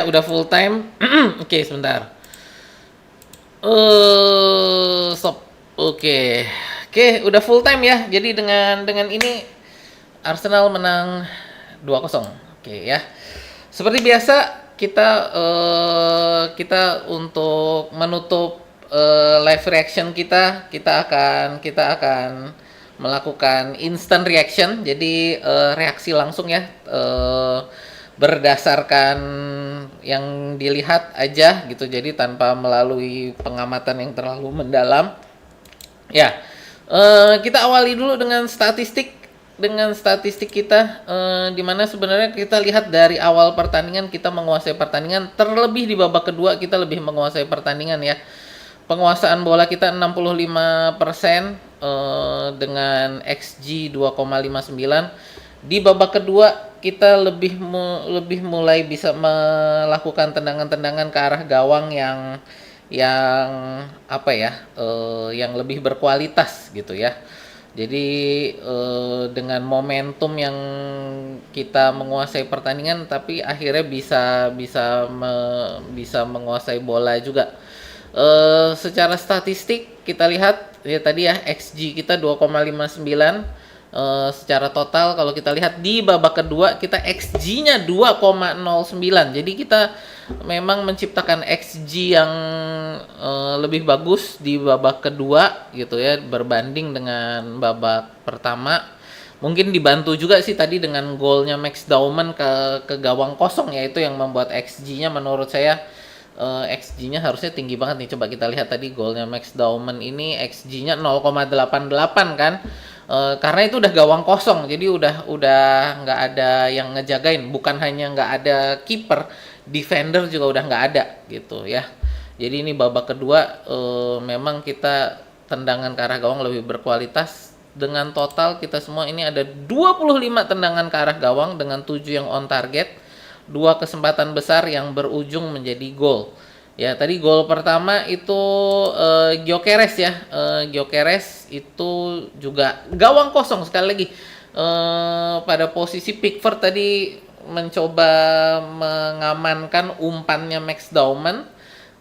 Udah full time. Oke, sebentar. Stop. Oke. Oke, udah full time ya. Jadi dengan ini Arsenal menang 2-0. Oke ya. Seperti biasa kita untuk menutup live reaction kita akan melakukan instant reaction. Jadi reaksi langsung ya. Berdasarkan yang dilihat aja gitu, jadi tanpa melalui pengamatan yang terlalu mendalam ya. Kita awali dulu dengan statistik kita, di mana sebenarnya kita lihat dari awal pertandingan kita menguasai pertandingan, terlebih di babak kedua kita lebih menguasai pertandingan ya. Penguasaan bola kita 65%, dengan XG 2,59. Di babak kedua kita lebih mulai bisa melakukan tendangan-tendangan ke arah gawang yang apa ya, yang lebih berkualitas gitu ya. Jadi dengan momentum yang kita menguasai pertandingan, tapi akhirnya bisa menguasai bola juga. Secara statistik kita lihat ya tadi ya, XG kita 2,59. Secara total kalau kita lihat di babak kedua kita XG-nya 2,09. Jadi kita memang menciptakan XG yang lebih bagus di babak kedua gitu ya, berbanding dengan babak pertama. Mungkin dibantu juga sih tadi dengan golnya Max Dauman ke gawang kosong ya, itu yang membuat XG-nya menurut saya, XG-nya harusnya tinggi banget nih. Coba kita lihat tadi golnya Max Dauman ini XG-nya 0,88 kan. Karena itu udah gawang kosong, jadi udah nggak ada yang ngejagain. Bukan hanya nggak ada kiper, defender juga udah nggak ada gitu ya. Jadi ini babak kedua, memang kita tendangan ke arah gawang lebih berkualitas. Dengan total kita semua ini ada 25 tendangan ke arah gawang dengan 7 yang on target, 2 kesempatan besar yang berujung menjadi gol. Ya, tadi gol pertama itu Gyökeres ya. Gyökeres itu juga gawang kosong sekali lagi. Pada posisi Pickford tadi mencoba mengamankan umpannya Max Dauman,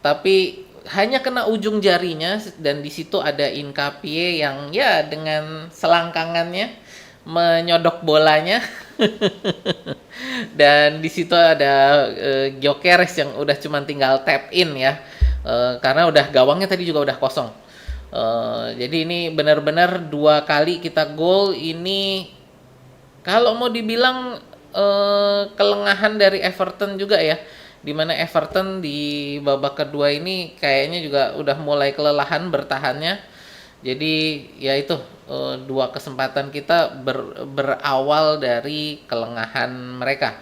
tapi hanya kena ujung jarinya, dan di situ ada Inkapie yang ya dengan selangkangannya menyodok bolanya. Dan di situ ada Gyökeres yang udah cuman tinggal tap in ya, karena udah gawangnya tadi juga udah kosong. Jadi ini benar-benar 2 kali kita gol. Ini kalau mau dibilang kelengahan dari Everton juga ya, dimana Everton di babak kedua ini kayaknya juga udah mulai kelelahan bertahannya. Jadi ya itu, 2 kesempatan kita berawal dari kelengahan mereka.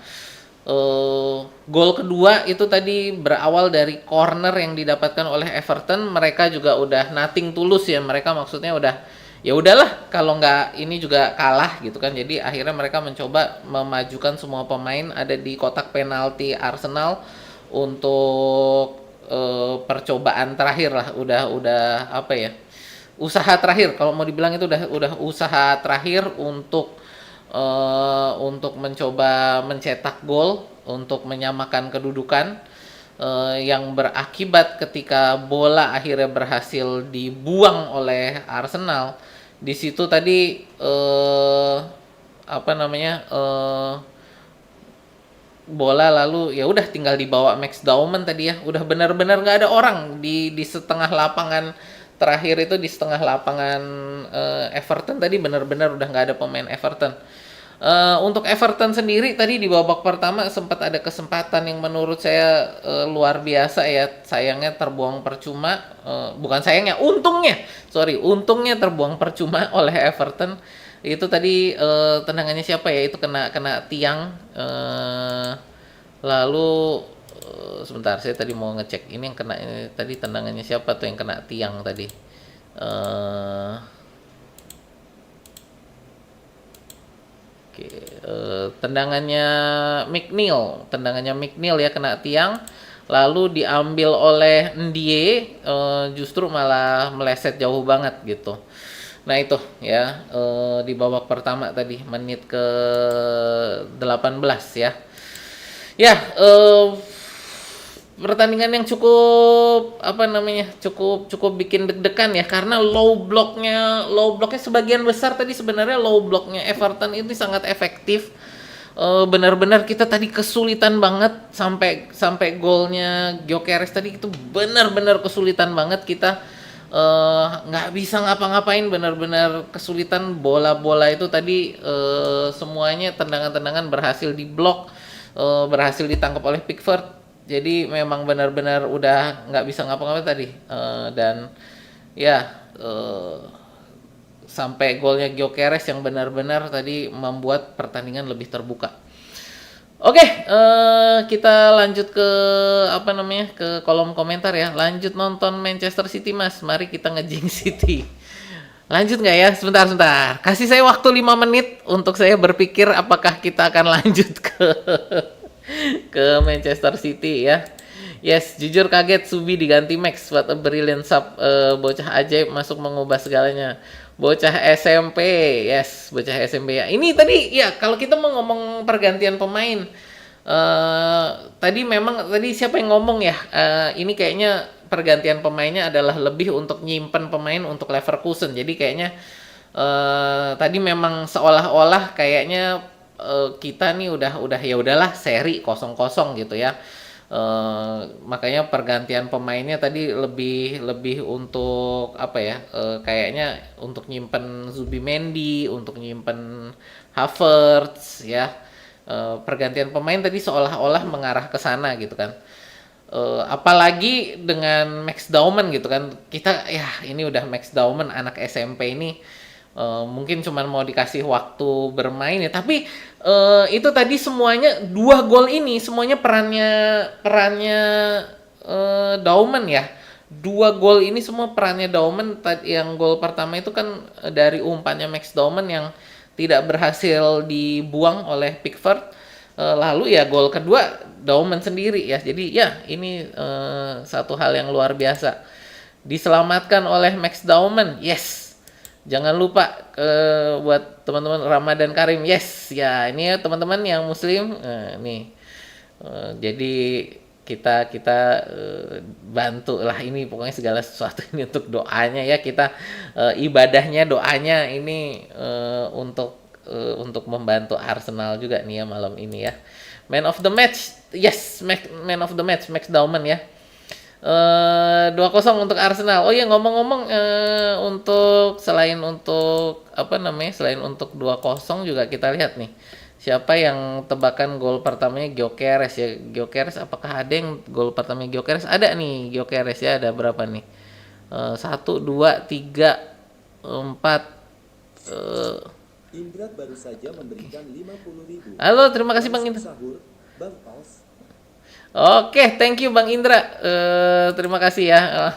Gol kedua itu tadi berawal dari corner yang didapatkan oleh Everton. Mereka juga udah nothing tulus ya, mereka maksudnya udah ya udahlah, kalau nggak ini juga kalah gitu kan. Jadi akhirnya mereka mencoba memajukan semua pemain ada di kotak penalti Arsenal untuk percobaan terakhir lah. Udah apa ya, usaha terakhir kalau mau dibilang, itu udah usaha terakhir untuk mencoba mencetak gol untuk menyamakan kedudukan, yang berakibat ketika bola akhirnya berhasil dibuang oleh Arsenal. Di situ tadi apa namanya, bola lalu ya udah tinggal dibawa Max Dauman tadi ya. Udah benar-benar nggak ada orang di setengah lapangan terakhir itu, di setengah lapangan Everton tadi benar-benar udah nggak ada pemain Everton. Untuk Everton sendiri tadi di babak pertama sempat ada kesempatan yang menurut saya luar biasa ya. Sayangnya terbuang percuma. Bukan sayangnya, untungnya terbuang percuma oleh Everton. Itu tadi tendangannya siapa ya? Itu kena tiang. Lalu sebentar, saya tadi mau ngecek ini yang kena ini, tadi tendangannya siapa tuh yang kena tiang tadi? Eh Oke, tendangannya McNeil ya, kena tiang, lalu diambil oleh Ndie, justru malah meleset jauh banget gitu. Nah itu ya, di babak pertama tadi menit ke 18 ya. Ya, pertandingan yang cukup apa namanya, cukup bikin deg-degan ya, karena low blocknya sebagian besar tadi sebenarnya low blocknya Everton ini sangat efektif. Benar-benar kita tadi kesulitan banget sampai golnya Gyökeres tadi, itu benar-benar kesulitan banget kita, nggak bisa ngapa-ngapain, benar-benar kesulitan. Bola-bola itu tadi semuanya tendangan-tendangan berhasil diblok, berhasil ditangkap oleh Pickford. Jadi memang benar-benar udah nggak bisa ngapa-ngapain tadi. Dan ya, sampai golnya Gyökeres yang benar-benar tadi membuat pertandingan lebih terbuka. Oke, kita lanjut ke apa namanya, ke kolom komentar ya. Lanjut nonton Manchester City Mas, mari kita ngejing City. Lanjut nggak ya? Sebentar. Kasih saya waktu 5 menit untuk saya berpikir apakah kita akan lanjut ke Manchester City ya. Yes, jujur kaget Subi diganti Max. What a brilliant sub. Bocah ajaib masuk mengubah segalanya. Bocah SMP, yes, bocah SMP ya. Ini tadi ya, kalau kita mau ngomong pergantian pemain, tadi siapa yang ngomong ya? Ini kayaknya pergantian pemainnya adalah lebih untuk nyimpen pemain untuk Leverkusen. Jadi kayaknya tadi memang seolah-olah kayaknya kita nih udah ya udahlah seri 0-0 gitu ya. Makanya pergantian pemainnya tadi lebih untuk apa ya, kayaknya untuk nyimpen Zubimendi, untuk nyimpen Havertz ya. Pergantian pemain tadi seolah-olah mengarah ke sana gitu kan. Apalagi dengan Max Dauman gitu kan, kita ya ini udah Max Dauman anak SMP ini, mungkin cuma mau dikasih waktu bermain ya, tapi itu tadi semuanya 2 gol ini semuanya perannya Dauman ya. 2 gol ini semua perannya Dauman. Yang gol pertama itu kan dari umpannya Max Dauman yang tidak berhasil dibuang oleh Pickford. Lalu ya gol kedua Dauman sendiri ya. Jadi ya ini satu hal yang luar biasa. Diselamatkan oleh Max Dauman. Yes. Jangan lupa buat teman-teman Ramadan Karim. Yes, ya ini ya teman-teman yang Muslim. Nih, jadi kita bantu lah ini, pokoknya segala sesuatu ini untuk doanya ya, kita ibadahnya doanya ini untuk membantu Arsenal juga nih ya malam ini ya. Man of the match, yes, man of the match Max Dauman ya. 2-0 untuk Arsenal. Oh iya, ngomong-ngomong, selain untuk 2-0 juga kita lihat nih. Siapa yang tebakan gol pertamanya Gyökeres ya. Gyökeres, apakah ada yang gol pertamanya Gyökeres? Ada nih Gyökeres ya, ada berapa nih? 1, 2, 3, 4. Indra baru saja memberikan 50.000. Halo, terima kasih Bang Indra. Bang Paus. Oke, thank you Bang Indra. Terima kasih ya.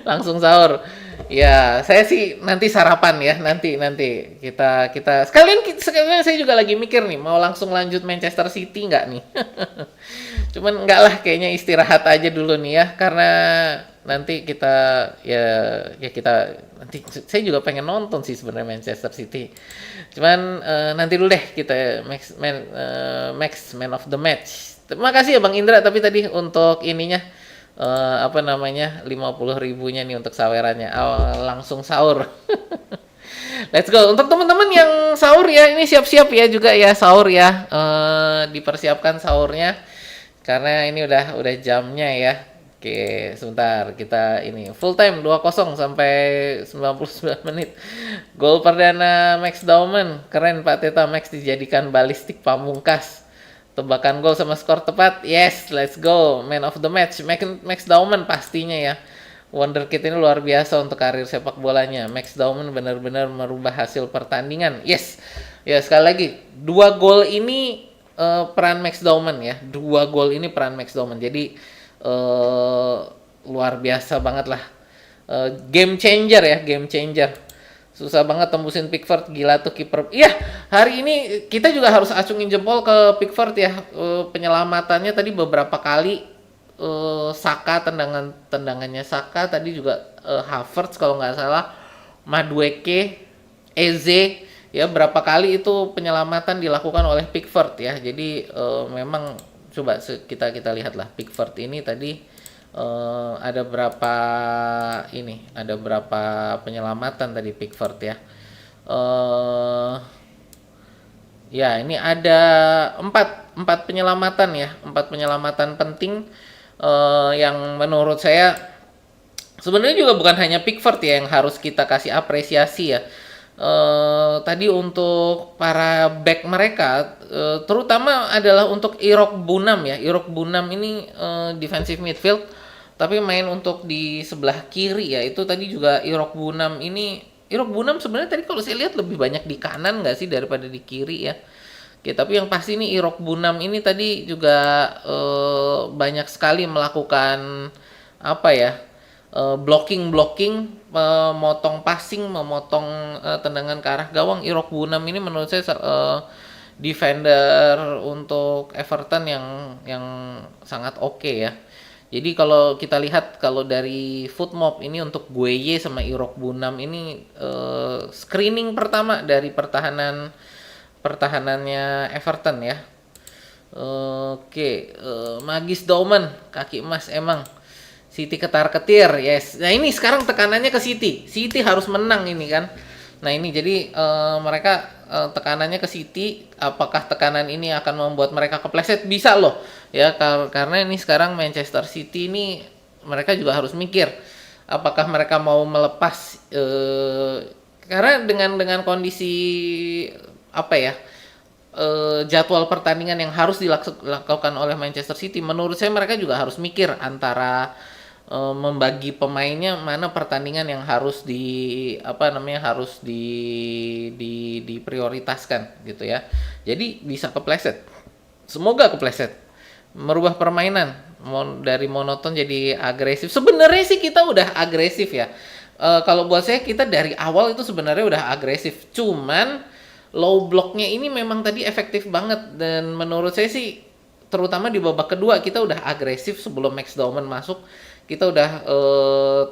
Langsung sahur. Ya, saya sih nanti sarapan ya. Nanti kita sekalian saya juga lagi mikir nih, mau langsung lanjut Manchester City nggak nih? Cuman nggak lah, kayaknya istirahat aja dulu nih ya, karena nanti kita nanti saya juga pengen nonton sih sebenarnya Manchester City. Cuman nanti dulu deh kita man of the match. Terima kasih ya Bang Indra, tapi tadi untuk ininya 50.000-nya nih untuk sawerannya. Langsung sahur. Let's go. Untuk teman-teman yang sahur ya, ini siap-siap ya juga ya sahur ya. Dipersiapkan sahurnya karena ini udah jamnya ya. Oke, sebentar kita ini full time 2-0 sampai 99 menit. Gol perdana Max Dauman. Keren Pak Teta, Max dijadikan balistik pamungkas. Tebakan gol sama skor tepat. Yes, let's go. Man of the match Max Dauman pastinya ya. Wonderkid ini luar biasa untuk karir sepak bolanya. Max Dauman benar-benar merubah hasil pertandingan. Yes. Ya, sekali lagi 2 gol ini peran Max Dauman ya. 2 gol ini peran Max Dauman. Jadi luar biasa banget lah. Game changer ya, game changer. Susah banget tembusin Pickford, gila tuh kiper. Iya, hari ini kita juga harus acungin jempol ke Pickford ya. Penyelamatannya tadi beberapa kali, Saka, tendangannya Saka, tadi juga Havertz kalau nggak salah, Madueke, Eze, ya berapa kali itu penyelamatan dilakukan oleh Pickford ya. Jadi memang coba kita kita lihatlah Pickford ini tadi ada berapa ada berapa penyelamatan tadi Pickford ya. Ya, ini ada empat penyelamatan ya, 4 penyelamatan penting yang menurut saya sebenarnya juga bukan hanya Pickford ya yang harus kita kasih apresiasi ya. Tadi untuk para back mereka, terutama adalah untuk Irok Bunam ya. Irok Bunam ini defensive midfield, tapi main untuk di sebelah kiri ya. Itu tadi juga Irok Bunam ini. Irok Bunam sebenarnya tadi kalau saya lihat lebih banyak di kanan nggak sih daripada di kiri ya. Oke, tapi yang pasti ini Irok Bunam ini tadi juga banyak sekali melakukan apa ya, blocking, memotong passing, memotong tendangan ke arah gawang. Irok Bunam ini menurut saya defender untuk Everton yang sangat oke ya. Jadi kalau kita lihat kalau dari Footmob ini untuk Gueye sama Irok Bunam ini screening pertama dari pertahanannya Everton ya. Oke, Magis Dauman, kaki emas emang. City ketar-ketir, yes. Nah ini sekarang tekanannya ke City. City harus menang ini kan. Nah ini jadi mereka tekanannya ke City. Apakah tekanan ini akan membuat mereka kepleset? Bisa loh. Ya karena ini sekarang Manchester City ini mereka juga harus mikir apakah mereka mau melepas karena dengan kondisi apa ya, jadwal pertandingan yang harus dilakukan oleh Manchester City, menurut saya mereka juga harus mikir antara membagi pemainnya mana pertandingan yang harus diprioritaskan gitu ya. Jadi bisa kepleset. Semoga kepleset. Merubah permainan dari monoton jadi agresif. Sebenarnya sih kita udah agresif ya. Kalau buat saya kita dari awal itu sebenarnya udah agresif. Cuman low blocknya ini memang tadi efektif banget dan menurut saya sih terutama di babak kedua kita udah agresif sebelum Max Dauman masuk. Kita udah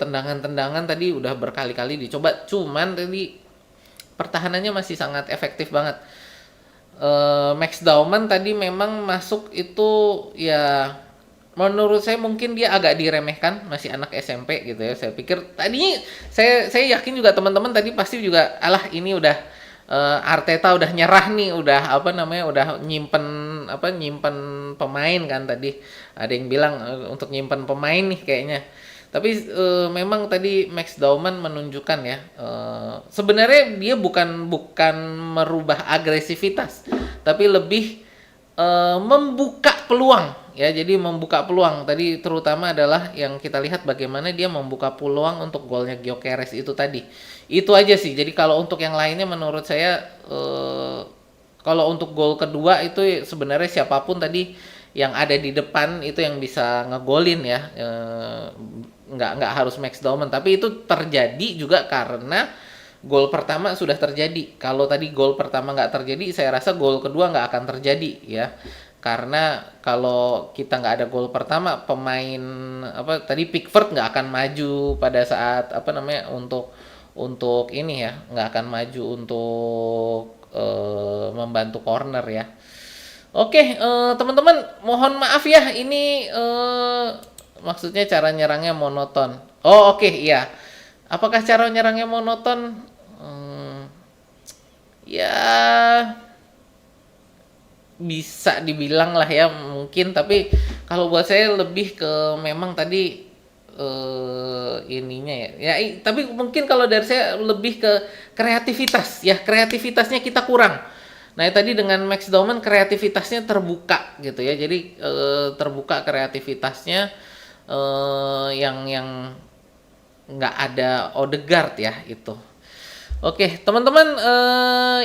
tendangan-tendangan tadi udah berkali-kali dicoba. Cuman tadi pertahanannya masih sangat efektif banget. Max Dauman tadi memang masuk itu ya menurut saya mungkin dia agak diremehkan, masih anak SMP gitu ya. Saya pikir tadinya saya yakin juga teman-teman tadi pasti juga alah ini udah Arteta udah nyerah nih, udah udah nyimpen pemain kan tadi. Ada yang bilang untuk nyimpen pemain nih kayaknya. Tapi memang tadi Max Dauman menunjukkan ya sebenarnya dia bukan merubah agresivitas, tapi lebih membuka peluang ya. Jadi membuka peluang tadi terutama adalah yang kita lihat bagaimana dia membuka peluang untuk golnya Gyökeres itu tadi. Itu aja sih. Jadi kalau untuk yang lainnya menurut saya kalau untuk gol kedua itu sebenarnya siapapun tadi yang ada di depan itu yang bisa ngegolin ya. Nggak harus Max Dauman, tapi itu terjadi juga karena gol pertama sudah terjadi. Kalau tadi gol pertama nggak terjadi, saya rasa gol kedua nggak akan terjadi ya. Karena kalau kita nggak ada gol pertama, pemain tadi Pickford nggak akan maju pada saat untuk ini ya, nggak akan maju untuk membantu corner ya. Oke, teman-teman, mohon maaf ya ini maksudnya cara nyerangnya monoton. Oh oke, iya. Apakah cara nyerangnya monoton? Ya bisa dibilang lah ya mungkin. Tapi kalau buat saya lebih ke memang tadi ininya ya. Tapi mungkin kalau dari saya lebih ke kreativitas ya. Kreativitasnya kita kurang. Nah tadi dengan Max Dauman kreativitasnya terbuka gitu ya. Jadi terbuka kreativitasnya. Yang nggak ada Odegaard ya itu. Oke teman-teman,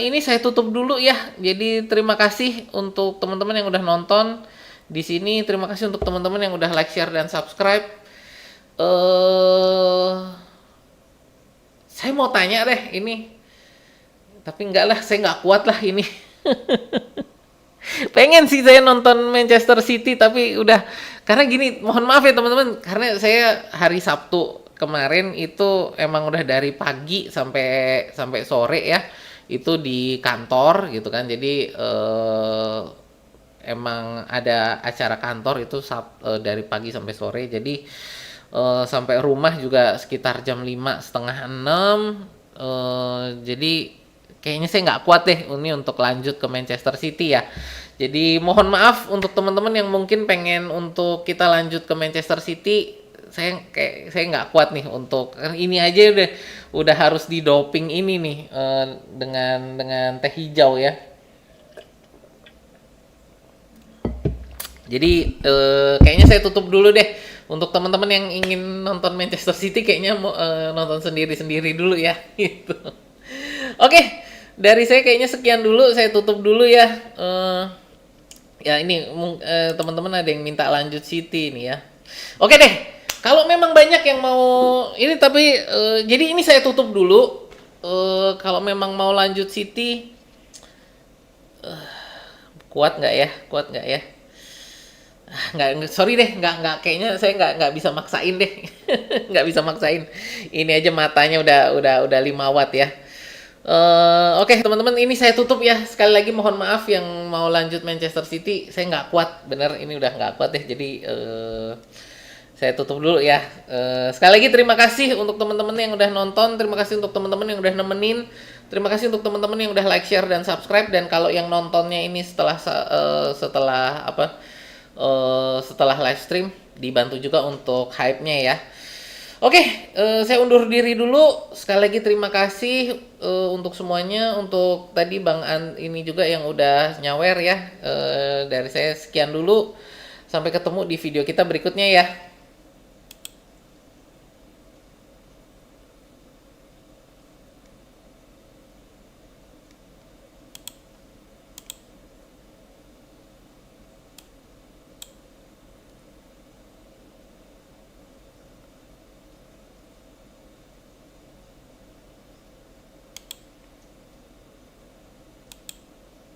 ini saya tutup dulu ya. Jadi terima kasih untuk teman-teman yang udah nonton di sini. Terima kasih untuk teman-teman yang udah like, share dan subscribe. Saya mau tanya deh ini, tapi enggak lah, saya nggak kuat lah ini. Pengen sih saya nonton Manchester City tapi udah, karena gini, mohon maaf ya teman-teman, karena saya hari Sabtu kemarin itu emang udah dari pagi sampai sore ya itu di kantor gitu kan. Jadi emang ada acara kantor itu dari pagi sampai sore, jadi sampai rumah juga sekitar jam 5 setengah 6. Jadi kayaknya saya nggak kuat deh ini untuk lanjut ke Manchester City ya. Jadi mohon maaf untuk teman-teman yang mungkin pengen untuk kita lanjut ke Manchester City. Saya nggak kuat nih untuk ini aja udah harus didoping ini nih dengan teh hijau ya. Jadi kayaknya saya tutup dulu deh. Untuk teman-teman yang ingin nonton Manchester City kayaknya mau nonton sendiri-sendiri dulu ya gitu. Oke, dari saya kayaknya sekian dulu, saya tutup dulu ya. Ya ini teman-teman ada yang minta lanjut City ini ya. Oke deh, kalau memang banyak yang mau ini tapi jadi ini saya tutup dulu. Kalau memang mau lanjut City, kuat nggak ya? Kuat nggak ya? Nggak, sorry deh, nggak kayaknya saya nggak bisa maksain deh. Nggak bisa maksain. Ini aja matanya udah 5 watt ya. Oke, teman-teman, ini saya tutup ya. Sekali lagi mohon maaf yang mau lanjut Manchester City, saya nggak kuat, bener ini udah nggak kuat deh. Jadi saya tutup dulu ya. Sekali lagi terima kasih untuk teman-teman yang udah nonton, terima kasih untuk teman-teman yang udah nemenin, terima kasih untuk teman-teman yang udah like, share, dan subscribe. Dan kalau yang nontonnya ini setelah live stream, dibantu juga untuk hype-nya ya. Oke, saya undur diri dulu. Sekali lagi terima kasih untuk semuanya. Untuk tadi Bang ini juga yang udah nyawer ya. Dari saya sekian dulu. Sampai ketemu di video kita berikutnya ya.